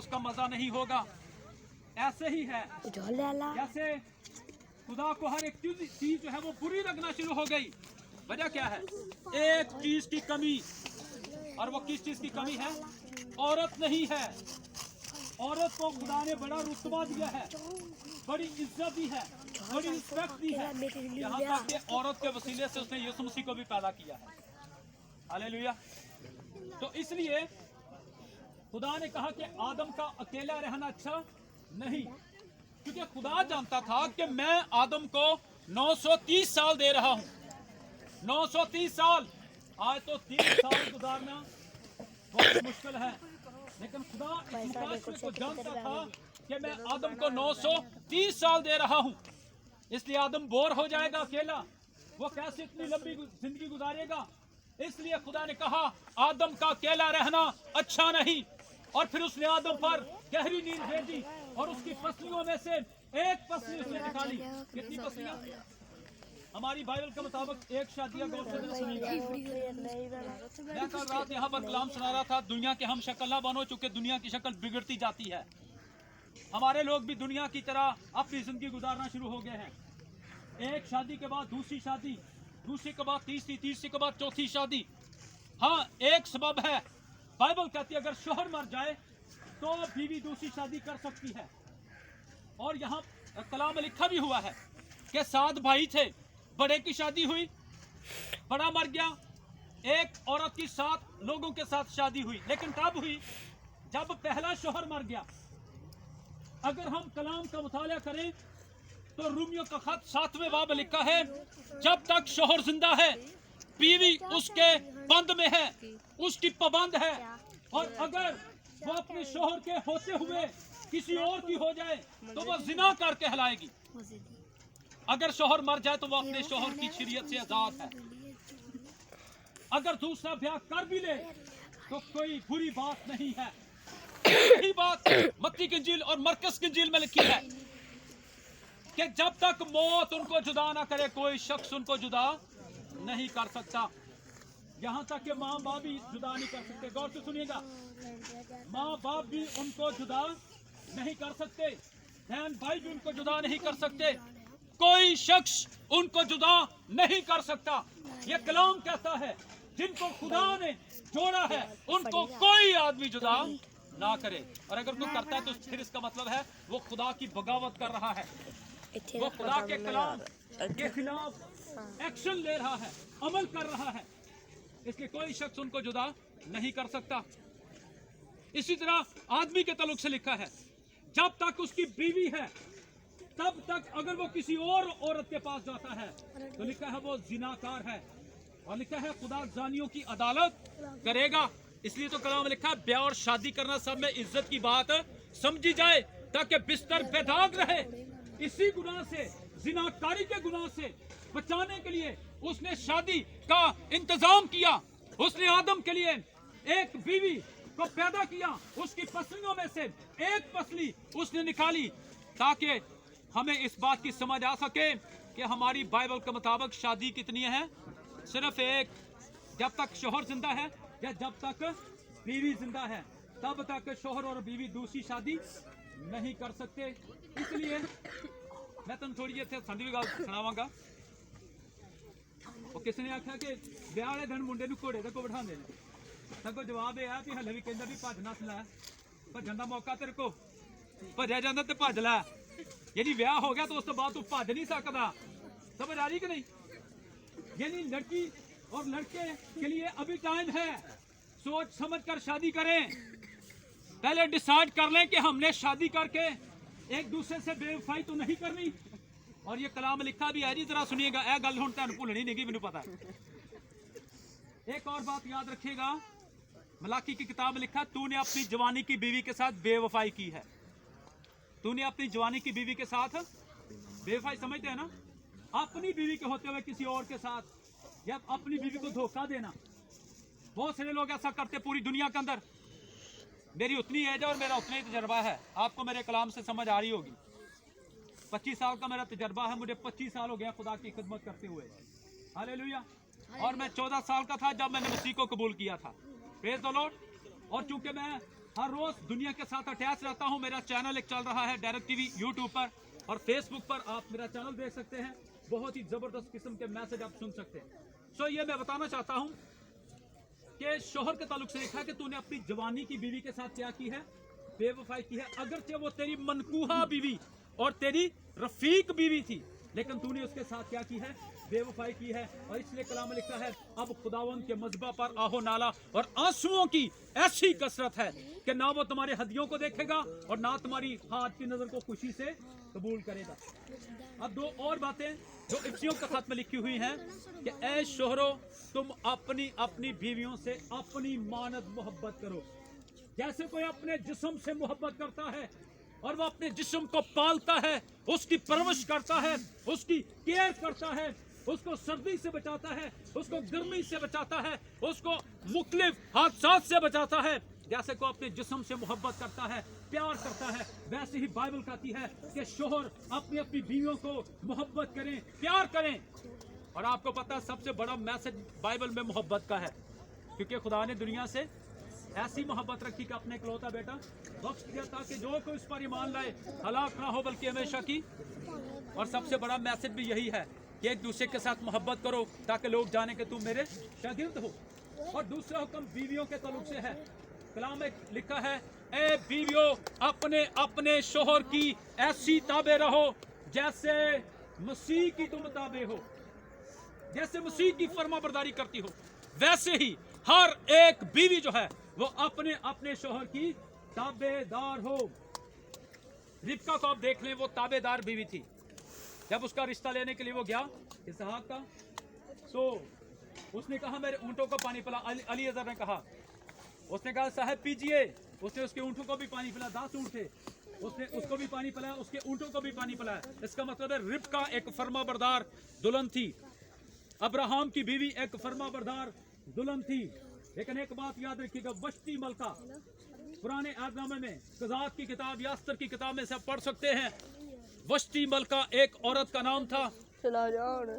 उसका मजा नहीं होगा। ऐसे ही है जैसे खुदा को हर एक चीज जो है वो बुरी लगना शुरू हो गई। वजह क्या है? एक चीज की कमी, और वो किस चीज की कमी है? औरत नहीं है। औरत को खुदा ने बड़ा रुतबा दिया है, बड़ी इज्जत दी है, बड़ी रिस्पेक्ट दी है। यहाँ तक कि औरत के वसीले से उसने यीशु मसीह को भी पैदा किया है। हालेलुया। तो इसलिए खुदा ने कहा कि आदम का अकेला रहना अच्छा नहीं, क्योंकि खुदा जानता था कि मैं आदम को 930 साल दे रहा हूं। 930 साल। आज तो 3 साल गुजारना बहुत मुश्किल है, लेकिन खुदा इस मुकाशरे को जानता था कि मैं आदम को 930 साल दे रहा हूं। इसलिए आदम बोर हो जाएगा अकेला, वो कैसे इतनी लंबी जिंदगी गुजारेगा। इसलिए खुदा ने कहा आदम का अकेला रहना अच्छा नहीं, और फिर उसने आदम पर गहरी नींद भेजी और उसकी पसलियों में से एक पसली उसने निकाली। कितनी पसलियां? हमारी बाइबल के मुताबिक एक शादियां गौर से सुनिएगा। मैं कल रात यहाँ पर कलाम सुना रहा था, दुनिया के हम शक्ल ना बनो, चूंकि दुनिया की शक्ल बिगड़ती जाती है। हमारे लोग भी दुनिया की तरह अपनी जिंदगी गुजारना शुरू हो गए हैं। एक शादी के बाद दूसरी शादी, दूसरी के बाद तीसरी, तीसरी के बाद चौथी शादी। हाँ, एक सबब है, बाइबल कहती है अगर शोहर मर जाए तो बीवी दूसरी शादी कर सकती है। और यहाँ कलाम में लिखा भी हुआ है कि 7 भाई थे, बड़े की शादी हुई, बड़ा मर गया, एक औरत की 7 लोगों के साथ शादी हुई, लेकिन कब हुई? जब पहला शोहर मर गया। अगर हम कलाम का मुताला करें तो रोमियो का खत 7वें बाब में लिखा है, जब तक शोहर जिंदा है बीवी उसके बंद में है, उसकी पाबंद है, और अगर वो अपने शोहर के होते हुए किसी और की हो जाए तो वो जिना करके हलाएगी। अगर शोहर मर जाए तो वो अपने शोहर की शरीयत से आजाद है। अगर दूसरा ब्याह कर भी ले तो कोई बुरी बात नहीं है। यही बात मत्ती की इंजील और मरकस की इंजील में लिखी है कि जब तक मौत उनको जुदा ना करे कोई शख्स उनको जुदा नहीं कर सकता। यहाँ तक कि माँ बाप भी जुदा नहीं कर सकते। गौर से सुनिएगा, माँ बाप भी उनको जुदा नहीं कर सकते, बहन भाई भी उनको जुदा नहीं कर सकते, कोई शख्स उनको जुदा नहीं कर सकता। ये कलाम कहता है जिनको खुदा ने जोड़ा है उनको कोई आदमी जुदा ना करे। और अगर कोई करता है तो फिर इसका मतलब है वो खुदा की बगावत कर रहा है, वो खुदा के कलाम के खिलाफ एक्शन ले रहा है, अमल कर रहा है। इसलिए कोई शख्स उनको जुदा नहीं कर सकता। इसी तरह आदमी के ताल्लुक से लिखा है जब तक उसकी बीवी है तब तक अगर वो किसी और औरत के पास जाता है तो लिखा है वो जिनाकार है, और लिखा है खुदा जानियों की अदालत करेगा। इसलिए तो कलाम में लिखा है ब्याह और शादी करना सब में इज्जत की बात समझी जाए ताकि बिस्तर बेदाग रहे। इसी गुनाह से, जिनाकारी के गुनाह से बचाने के लिए उसने शादी का इंतजाम किया। उसने आदम के लिए एक बीवी को पैदा किया, उसकी पसलियों में से एक पसली उसने निकाली ताकि हमें इस बात की समझ आ सके कि हमारी बाइबल के मुताबिक शादी कितनी है? सिर्फ एक। जब तक शोहर जिंदा है या जब तक बीवी जिंदा है तब तक शोहर और बीवी दूसरी शादी नहीं कर सकते। इसलिए मैं तुम थोड़ी देर संधी भी गल सुनावांगा। और किसी ने आख्या कि ब्याह वाले दिन मुंडे नूं घोड़े दे को बिठा देना, सगों जवाब यह है कि हले भी कहंदा भी भज नस लै, भजन का मौका तेरे को भजया जांदा ते भज लै। यानी ब्याह हो गया तो उस तो बाद तू भज नहीं सकता। समझ आ रही कि नहीं? यानी लड़की और लड़के के लिए अभी टाइम है, सोच समझ कर शादी करें। पहले डिसाइड कर लें कि हमने शादी करके एक दूसरे से बेवफाई तो नहीं करनी। और ये कलाम लिखा भी है जी, जरा सुनिएगा, यह गल हुण तुहानूं भुलनी नहीं, मैनूं पता है। एक और बात याद रखिएगा, मलाकी की किताब में लिखा तूने अपनी जवानी की बीवी के साथ बेवफाई की है। तूने अपनी जवानी की बीवी के साथ बेवफाई, समझते हैं ना? अपनी बीवी के होते हुए किसी और के साथ या अपनी बीवी को धोखा देना। बहुत सारे लोग ऐसा करते पूरी दुनिया के अंदर। मेरी उतनी एज है और मेरा उतना ही तजर्बा है, आपको मेरे कलाम से समझ आ रही होगी। 25 साल का मेरा तजर्बा है, मुझे 25 साल हो गया खुदा की खिदमत करते हुए। हालेलुया। और मैं 14 साल का था जब मैंने मसीह को कबूल किया था। Praise the Lord. और चूंकि मैं हर रोज दुनिया के साथ अटैच रहता हूं। मेरा चैनल एक चल रहा है डायरेक्ट टीवी यूट्यूब पर और फेसबुक पर, आप मेरा चैनल देख सकते हैं। बहुत ही जबरदस्त किस्म के मैसेज आप सुन सकते हैं। सो ये मैं बताना चाहता हूं कि शोहर के ताल्लुक से लिखा है कि तूने अपनी जवानी की बीवी के साथ क्या की है, बेवफाई की है। अगरचे वो तेरी मनकूहा बीवी और तेरी रफीक बीवी थी, लेकिन तूने उसके साथ क्या की है, बेवफाई की है। और इसलिए कलाम में लिखा है, अब खुदावंद के मज़बा पर आहो नाला और आंसुओं की ऐसी कसरत है कि ना वो तुम्हारे हदियों को देखेगा और ना तुम्हारी हाथ की नजर को खुशी से कबूल करेगा। अब दो और बातें जो इफ्सियों के साथ में लिखी हुई हैं कि ऐ शोहरो, तुम अपनी अपनी बीवियों से अपनी मानद मोहब्बत करो, जैसे कोई अपने जिस्म से मोहब्बत करता है और वो अपने जिस्म को पालता है, उसकी परवरिश करता है, उसकी केयर करता है, उसको सर्दी से बचाता है, उसको गर्मी से बचाता है, उसको मुख्तलिफ हादसात से बचाता है। जैसे को अपने जिस्म से मोहब्बत करता है, प्यार करता है, वैसे ही बाइबल कहती है कि शोहर अपनी अपनी बीवियों को मोहब्बत करें, प्यार करें। और आपको पता है सबसे बड़ा मैसेज बाइबल में मोहब्बत का है, क्योंकि खुदा ने दुनिया से ऐसी मोहब्बत रखी कि अपने इकलौता बेटा बख्श दिया ताकि जो कोई उस पर ईमान लाए हलाक ना हो बल्कि हमेशा की। और सबसे बड़ा मैसेज भी यही है कि एक दूसरे के साथ मोहब्बत करो ताकि लोग जाने कि तुम मेरे शागिर्द हो। और दूसरा हुक्म बीवियों के ताल्लुक से है। कलाम में लिखा है, ए बीवियों, अपने अपने शोहर की ऐसी ताबे रहो जैसे मसीह की तुम ताबे हो, जैसे मसीह की फर्माबरदारी करती हो, वैसे ही हर एक बीवी जो है वो अपने अपने शोहर की ताबेदार हो। रिबका को आप देख लें, वो ताबेदार बीवी थी। जब उसका रिश्ता लेने के लिए वो गया इसहाक का, तो उसने कहा मेरे ऊंटों को पानी पिला। अली अजहर ने कहा, उसने कहा साहब पीजिए। उसने उसके ऊंटों को भी पानी पिला, 10 ऊंट थे, उसने उसको भी पानी पिलाया, उसके ऊंटों को भी पानी पिलाया। इसका मतलब है रिबका एक फर्माबरदार दुल्हन थी, अब्राहम की बीवी एक फर्माबरदार दुल्हन थी। लेकिन एक बात याद रखिएगा, वश्ती मलका पुराने आदनामे में कज़ात की किताब या अस्तर की किताब में से आप पढ़ सकते हैं। वश्ती मलका एक औरत का नाम था,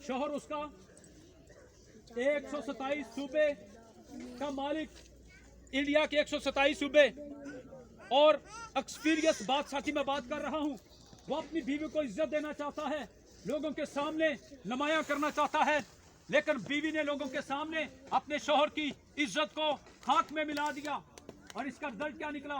शोहर उसका 127 सूबे का मालिक, इंडिया के 127 सूबे। और एक्सपीरियंस बादशाह की मैं बात कर रहा हूँ। वो अपनी बीवी को इज्जत देना चाहता है, लोगों के सामने नुमाया करना चाहता है, लेकिन बीवी ने लोगों के सामने अपने शोहर की इज्जत को खाक में मिला दिया। और इसका रिजल्ट क्या निकला?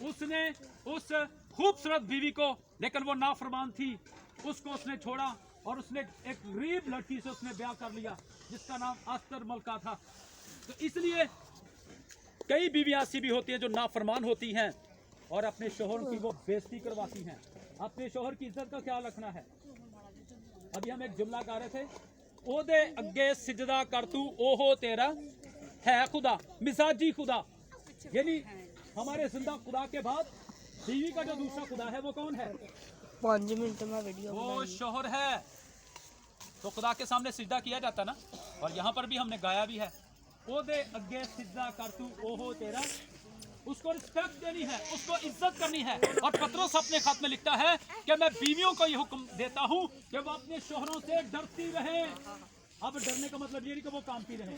उसने उस खूबसूरत बीवी को, लेकिन वो नाफरमान थी, उसको उसने छोड़ा और उसने एक गरीब लड़की से उसने ब्याह कर लिया जिसका नाम अस्तर मलका था। तो इसलिए कई बीवियां ऐसी भी होती हैं जो नाफरमान होती हैं और अपने शोहर की वो बेइज्जती करवाती हैं। अपने शोहर की इज्जत का ख्याल रखना है। अभी हम एक जुमला गा रहे थे, ओदे अगे सिजदा कर तू ओहो तेरा है खुदा, मिजाजी खुदा। यानी हमारे जिंदा खुदा के बाद बीवी का जो दूसरा खुदा है वो कौन है? 5 मिनट में वीडियो वो शोहर है। तो खुदा के सामने सिजदा किया जाता ना, और यहाँ पर भी हमने गाया भी है, ओदे अगे सिजदा कर तू ओहो तेरा। उसको रिस्पेक्ट देनी है, उसको इज्जत करनी है। और पतरस अपने खत में लिखता है कि मैं बीवियों को ये हुक्म देता हूँ कि वो अपने शोहरों से डरती रहे। अब डरने का मतलब ये नहीं कि वो कामती रहे,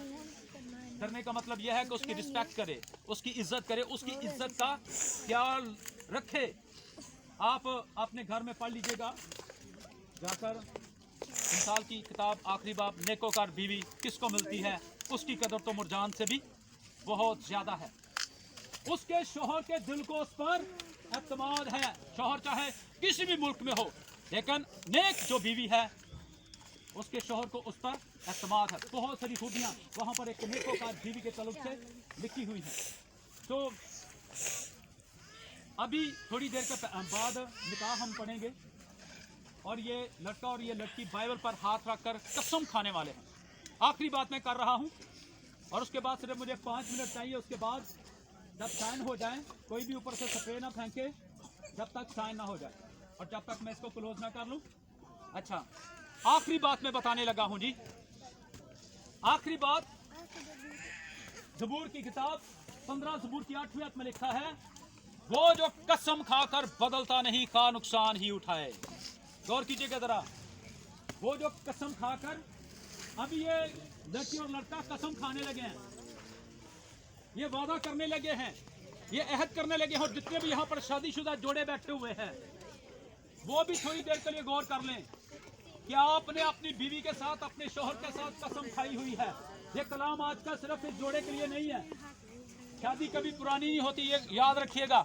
डरने का मतलब यह है कि उसकी रिस्पेक्ट करे, उसकी इज्जत करे, उसकी इज्जत का ख्याल रखे। आप अपने घर में पढ़ लीजिएगा जाकर, इंसाल की किताब आखिरी बाब, नेकोकार बीवी किसको मिलती है, उसकी कदर तो मुरजान से भी बहुत ज्यादा है। उसके शोहर के दिल को उस पर एतमाद है। शोहर चाहे किसी भी मुल्क में हो, लेकिन नेक जो बीवी है उसके शोहर को उस पर एतमाद है। बहुत सारी खूबियां वहां पर एक नेकोकार बीवी के तल्लुक से लिखी हुई हैं। तो अभी थोड़ी देर के बाद निकाह हम पढ़ेंगे और ये लड़का और ये लड़की बाइबल पर हाथ रखकर कसम खाने वाले हैं। आखिरी बात मैं कर रहा हूं और उसके बाद सिर्फ मुझे 5 मिनट चाहिए। उसके बाद जब साइन हो जाए, कोई भी ऊपर से स्प्रे ना फेंके जब तक साइन ना हो जाए, और जब तक मैं इसको क्लोज ना कर लूं। अच्छा, आखिरी बात मैं बताने लगा हूं जी। आखिरी बात, ज़बूर की किताब 15 ज़बूर की 8वीं आयत में लिखा है, वो जो कसम खाकर बदलता नहीं खा नुकसान ही उठाए। गौर कीजिएगा जरा, वो जो कसम खाकर, अभी ये लड़की और लड़का कसम खाने लगे हैं, ये वादा करने लगे हैं ये अहद करने लगे हो, जितने भी यहाँ पर शादीशुदा जोड़े बैठे हुए हैं वो भी थोड़ी देर के लिए गौर कर लें। क्या आपने अपनी बीवी के साथ, अपने शोहर के साथ कसम खाई हुई है? ये कलाम आज का सिर्फ इस जोड़े के लिए नहीं है। शादी कभी पुरानी नहीं होती, ये याद रखिएगा।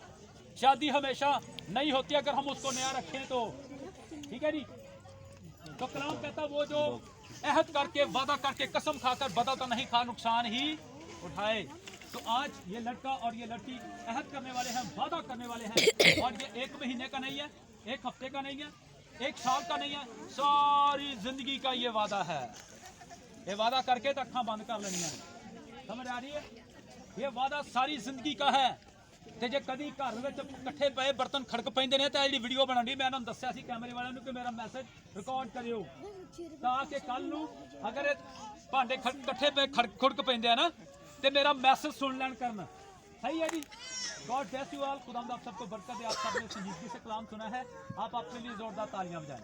शादी हमेशा नई होती है अगर हम उसको नया रखें तो, ठीक है जी। तो कलाम कहता वो जो अहद करके, वादा करके, कसम खाकर बदल तो नहीं खा, नुकसान ही उठाए। तो आज ये लड़का और ये लड़की अहद करने वाले हैं, वादा करने वाले हैं, और ये 1 महीने का नहीं है, 1 हफ्ते का नहीं है, 1 साल का नहीं है, सारी जिंदगी का ये वादा है। ये वादा करके तो अखा बंद कर लेनी है, समझ आ रही है? ये वादा सारी जिंदगी का है। ਤੇ ਜੇ ਕਦੀ ਘਰ ਵਿੱਚ ਇਕੱਠੇ ਪਏ ਬਰਤਨ ਖੜਕ ਪੈਂਦੇ ਨੇ ਤਾਂ ਜਿਹੜੀ ਵੀਡੀਓ ਬਣਾਉਣੀ, ਮੈਂ ਉਹਨਾਂ ਨੂੰ ਦੱਸਿਆ ਸੀ ਕੈਮਰੇ ਵਾਲਿਆਂ ਨੂੰ ਕਿ ਮੇਰਾ ਮੈਸੇਜ ਰਿਕਾਰਡ ਕਰਿਓ ਤਾਂ ਕਿ ਕੱਲ ਨੂੰ ਅਗਰ ਇਹ ਭਾਂਡੇ ਇਕੱਠੇ ਪਏ ਖੜਕ ਪੈਂਦੇ ਆ ਨਾ ਤੇ ਮੇਰਾ ਮੈਸੇਜ ਸੁਣ ਲੈਣ ਕਰਨ। सही है जी। God bless you all. खुदा आप सबको बरकत दे। आप सबने संजीदगी से कलाम सुना है, आप अपने लिए जोरदार तालियां बजाएं।